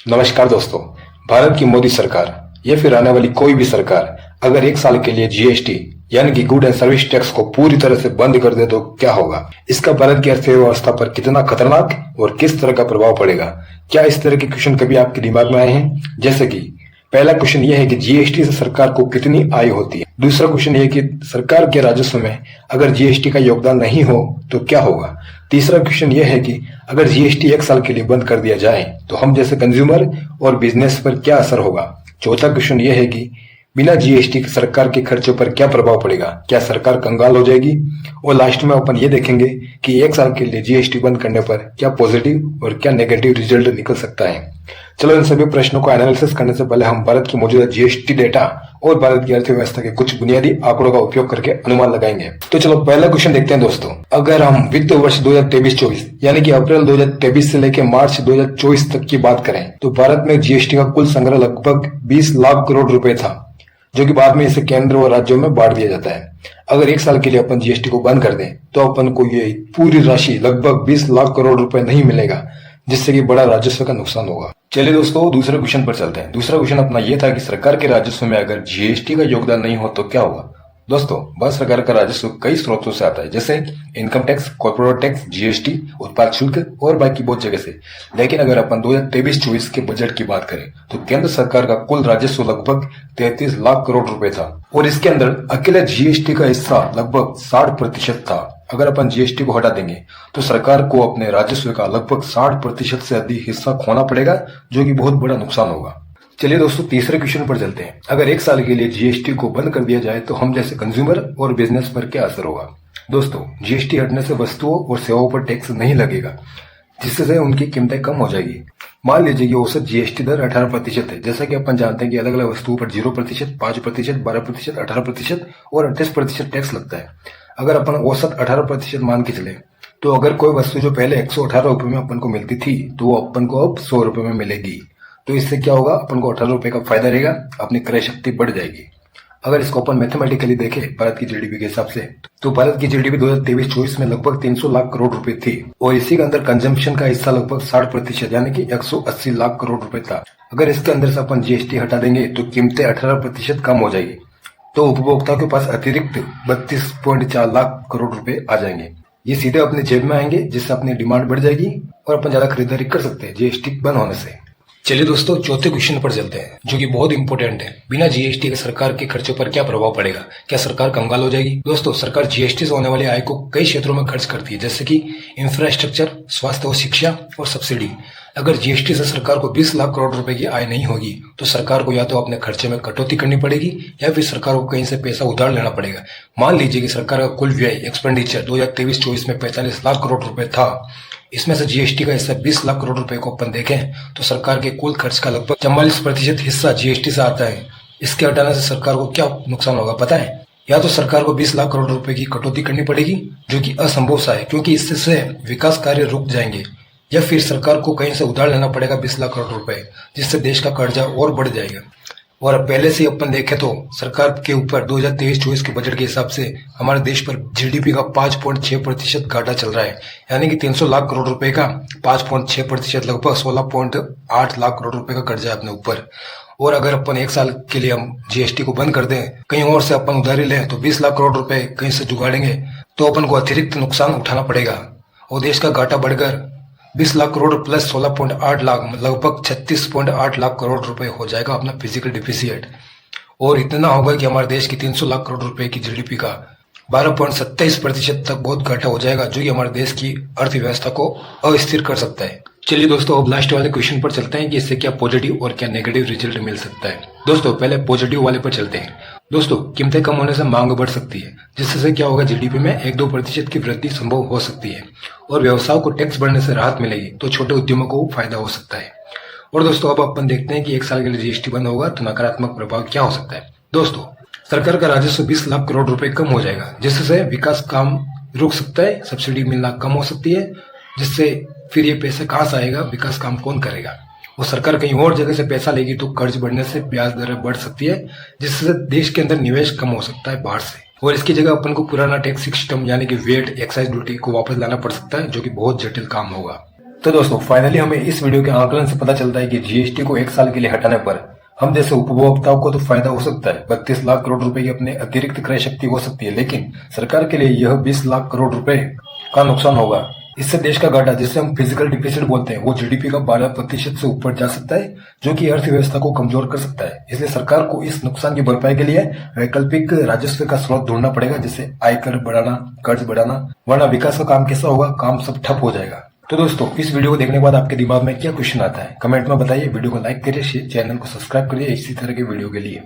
नमस्कार दोस्तों। भारत की मोदी सरकार या फिर आने वाली कोई भी सरकार अगर एक साल के लिए जीएसटी यानी कि गुड एंड सर्विस टैक्स को पूरी तरह से बंद कर दे तो क्या होगा? इसका भारत की अर्थव्यवस्था पर कितना खतरनाक और किस तरह का प्रभाव पड़ेगा? क्या इस तरह के क्वेश्चन कभी आपके दिमाग में आए हैं? जैसे कि पहला क्वेश्चन यह है कि जीएसटी से सरकार को कितनी आय होती है। दूसरा क्वेश्चन यह है कि सरकार के राजस्व में अगर जीएसटी का योगदान नहीं हो तो क्या होगा। तीसरा क्वेश्चन यह है कि अगर जीएसटी एक साल के लिए बंद कर दिया जाए तो हम जैसे कंज्यूमर और बिजनेस पर क्या असर होगा। चौथा क्वेश्चन यह है कि बिना जीएसटी के सरकार के खर्चों पर क्या प्रभाव पड़ेगा, क्या सरकार कंगाल हो जाएगी। और लास्ट में अपन ये देखेंगे कि एक साल के लिए जीएसटी बंद करने पर क्या पॉजिटिव और क्या नेगेटिव रिजल्ट निकल सकता है। चलो इन सभी प्रश्नों को एनालिसिस करने से पहले हम भारत की मौजूदा जीएसटी डेटा और भारत की अर्थव्यवस्था के कुछ बुनियादी आंकड़ों का उपयोग करके अनुमान लगाएंगे। तो चलो पहला क्वेश्चन देखते हैं दोस्तों। अगर हम वित्त वर्ष 2023-24 यानी कि अप्रैल 2023 से लेकर मार्च 2024 तक की बात करें तो भारत में जीएसटी का कुल संग्रह लगभग 20 लाख करोड़ रुपए था, जो कि बाद में इसे केंद्र और राज्यों में बांट दिया जाता है। अगर एक साल के लिए अपन जीएसटी को बंद कर दें तो अपन को ये पूरी राशि लगभग 20 लाख करोड़ रुपए नहीं मिलेगा, जिससे कि बड़ा राजस्व का नुकसान होगा। चलिए दोस्तों दूसरे क्वेश्चन पर चलते हैं। दूसरा क्वेश्चन अपना ये था कि सरकार के राजस्व में अगर जीएसटी का योगदान नहीं हो तो क्या होगा। दोस्तों भारत सरकार का राजस्व कई स्रोतों से आता है, जैसे income tax, corporate tax, GST, उत्पाद शुल्क और बाकी बहुत जगह से। लेकिन अगर अपन 2023-24 के बजट की बात करें तो केंद्र सरकार का कुल राजस्व लगभग 33 लाख करोड़ रुपए था और इसके अंदर अकेले जीएसटी का हिस्सा लगभग 60% था। अगर अपन जीएसटी को हटा देंगे तो सरकार को अपने राजस्व का लगभग 60% से अधिक हिस्सा खोना पड़ेगा, जो कि बहुत बड़ा नुकसान होगा। चलिए दोस्तों तीसरे क्वेश्चन पर चलते हैं। अगर एक साल के लिए जीएसटी को बंद कर दिया जाए तो हम जैसे कंज्यूमर और बिजनेस पर क्या असर होगा। दोस्तों जीएसटी हटने से वस्तुओं और सेवाओं पर टैक्स नहीं लगेगा, जिससे उनकी कीमतें कम हो जाएगी। मान लीजिए कि औसत जीएसटी दर 18% है। जैसा कि अपन जानते हैं कि अलग अलग वस्तुओं पर 0%, 5%, 12%, 18% और 38% टैक्स लगता है। अगर अपन औसत 18% मान के चले तो अगर कोई वस्तु जो पहले 118 रुपए में अपन को मिलती थी तो वो अपन को अब 100 रुपए में मिलेगी। तो इससे क्या होगा, अपन को 18 रुपए का फायदा रहेगा, अपनी क्रय शक्ति बढ़ जाएगी। अगर इसको अपन मैथमेटिकली देखें भारत की जीडीपी के हिसाब से तो भारत की जीडीपी 2023-24 में लगभग 300 लाख करोड़ रुपए थी और इसी के अंदर कंजम्पशन का हिस्सा लगभग 60% यानी कि 180 लाख करोड़ रुपए था। अगर इसके अंदर से अपन जीएसटी हटा देंगे तो कीमतें 18% कम हो जाएगी, तो उपभोक्ता के पास अतिरिक्त 32.4 लाख करोड़ रुपए आ जाएंगे। ये सीधे अपने जेब में आएंगे, जिससे अपनी डिमांड बढ़ जाएगी और अपन ज्यादा खरीदारी कर सकते हैं जीएसटी बंद होने से। चलिए दोस्तों चौथे क्वेश्चन पर चलते हैं, जो कि बहुत इंपॉर्टेंट है। बिना जीएसटी के सरकार के खर्चों पर क्या प्रभाव पड़ेगा, क्या सरकार कंगाल हो जाएगी। दोस्तों सरकार जीएसटी से होने वाली आय को कई क्षेत्रों में खर्च करती है, जैसे कि इंफ्रास्ट्रक्चर, स्वास्थ्य और शिक्षा और सब्सिडी। अगर जीएसटी से सरकार को 20 लाख करोड़ रुपए की आय नहीं होगी तो सरकार को या तो अपने खर्चे में कटौती करनी पड़ेगी या फिर सरकार को कहीं से पैसा उधार लेना पड़ेगा। मान लीजिए कि सरकार का कुल व्यय एक्सपेंडिचर 2023-24 में 45 लाख करोड़ रुपए था, इसमें से जीएसटी का हिस्सा 20 लाख करोड़ रुपए को अपन देखें तो सरकार के कुल खर्च का लगभग 44% हिस्सा जीएसटी से आता है। इसके हटाने से सरकार को क्या नुकसान होगा पता है। या तो सरकार को 20 लाख करोड़ रुपए की कटौती करनी पड़ेगी, जो कि असंभव सा है क्योंकि इससे विकास कार्य रुक जाएंगे, या फिर सरकार को कहीं से उधार लेना पड़ेगा 20 लाख करोड़ रुपए, जिससे देश का कर्जा और बढ़ जाएगा। और पहले से अपन देखें तो सरकार के ऊपर 2023-24 के बजट के हिसाब से हमारे देश पर जीडीपी का 5.6% घाटा चल रहा है, यानी कि 300 लाख करोड़ रुपए का 5.6% लगभग 16.8 लाख करोड़ रुपए का कर्जा है अपने ऊपर। और अगर अपन एक साल के लिए हम जीएसटी को बंद कर दें, कहीं और से अपन उधारी लें तो 20 लाख करोड़ रुपए कहीं से जुगाड़ेंगे तो अपन को अतिरिक्त नुकसान उठाना पड़ेगा और देश का घाटा बढ़कर 20 लाख करोड़ प्लस 16.8 लाख लगभग 36.8 लाख करोड़ रुपए हो जाएगा अपना फिजिकल डिफिसिट। और इतना होगा कि हमारे देश की 300 लाख करोड़ रुपए की जीडीपी का 12.27% तक बहुत घाटा हो जाएगा, जो कि हमारे देश की अर्थव्यवस्था को अस्थिर कर सकता है। चलिए दोस्तों अब लास्ट वाले क्वेश्चन पर चलते हैं कि इससे क्या पॉजिटिव और क्या नेगेटिव रिजल्ट मिल सकता है। दोस्तों पहले पॉजिटिव वाले पर चलते हैं। दोस्तों कीमतें कम होने से मांग बढ़ सकती है, जिससे क्या होगा, जीडीपी में 1-2% की वृद्धि संभव हो सकती है और व्यवसाय को टैक्स बढ़ने से राहत मिलेगी, तो छोटे उद्यमों को फायदा हो सकता है। और दोस्तों अब अपन देखते हैं कि एक साल के लिए जीएसटी बंद होगा तो नकारात्मक प्रभाव क्या हो सकता है। दोस्तों सरकार का राजस्व 20 लाख करोड़ रुपए कम हो जाएगा, जिससे विकास काम रुक सकता है, सब्सिडी मिलना कम हो सकती है, जिससे फिर ये पैसा कहाँ से आएगा, विकास काम कौन करेगा। वो सरकार कहीं और जगह से पैसा लेगी तो कर्ज बढ़ने से ब्याज दरें बढ़ सकती है, जिससे देश के अंदर निवेश कम हो सकता है बाहर से। और इसकी जगह अपन को पुराना टैक्स सिस्टम यानी कि वेट, एक्साइज ड्यूटी को वापस लाना पड़ सकता है, जो कि बहुत जटिल काम होगा। तो दोस्तों फाइनली हमें इस वीडियो के आंकलन से पता चलता है कि जीएसटी को 1 साल के लिए हटाने पर हम जैसे उपभोक्ताओं को तो फायदा हो सकता है, 32 लाख करोड़ रुपए की अपने अतिरिक्त क्रय शक्ति हो सकती है, लेकिन सरकार के लिए यह 20 लाख करोड़ रुपए का नुकसान होगा। इससे देश का घाटा, जिसे हम फिजिकल डिफिसिट बोलते हैं, वो जीडीपी का 12% से ऊपर जा सकता है, जो कि अर्थव्यवस्था को कमजोर कर सकता है। इसलिए सरकार को इस नुकसान की भरपाई के लिए वैकल्पिक राजस्व का स्रोत ढूंढना पड़ेगा, जैसे आयकर बढ़ाना, कर्ज बढ़ाना, वरना विकास का काम कैसा होगा, काम सब ठप हो जाएगा। तो दोस्तों इस वीडियो को देखने के बाद आपके दिमाग में क्या क्वेश्चन आता है, कमेंट में बताइए। वीडियो को लाइक करिए, चैनल को सब्सक्राइब करिए इसी तरह के वीडियो के लिए।